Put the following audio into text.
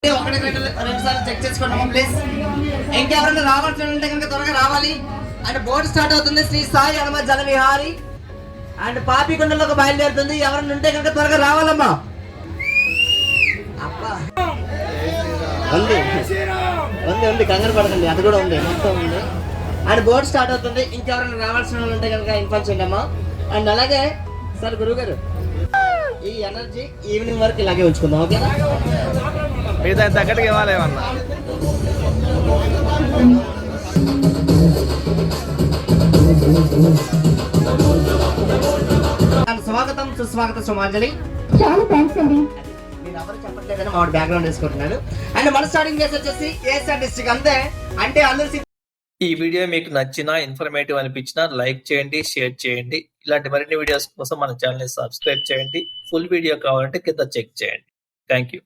ఒకటి రెండు సార్లు చెక్ చేసుకున్నాము ప్లీజ్. ఇంకెవరైనా రావాల్సి ఉంటే కనుక త్వరగా రావాలి. అండ్ బోర్డు స్టార్ట్ అవుతుంది. శ్రీ సాయి హనుమ జల విహారీ అండ్ పాపికొండలోకి బయలుదేరుతుంది. ఎవరైనా ఉంటే కనుక త్వరగా రావాలమ్మా. అబ్బా ఉంది ఉంది ఉంది కంగారు పడకండి, అది కూడా ఉంది, మొత్తం ఉంది. అండ్ బోర్డు స్టార్ట్ అవుతుంది. ఇంకెవరైనా రావాల్సిన వాళ్ళు ఉంటే కనుక ఇన్ఫార్మ్ చేయండి అమ్మా. అండ్ అలాగే సార్ గురువు గారు ఈ ఎనర్జీ ఈవినింగ్ వరకు ఇలాగే ఉంచుకుందాం, ఓకేనా? మీ దాని తగ్గట్టుగా ఇవ్వాలి ఏమన్నా. స్వాగతం సుస్వాగతం సుమాంజలి. చాలా థ్యాంక్స్ అండి. మీరు ఎవరు చెప్పట్లేదని మా బ్యాక్గ్రౌండ్ వేసుకుంటున్నాను. అండ్ మన స్టార్టింగ్ ప్లేస్ వచ్చేసి ఏఎస్ఆర్ డిస్ట్రిక్ట్ అంతే. అంటే అల్లూరి. ఈ వీడియో మీకు నచ్చినా ఇన్ఫర్మేటివ్ అనిపించినా లైక్ చేయండి, షేర్ చేయండి. ఇలాంటి మరిన్ని వీడియోస్ కోసం మన ఛానల్ ని సబ్స్క్రైబ్ చేయండి. ఫుల్ వీడియో కావాలంటే కింద చెక్ చేయండి. Thank you.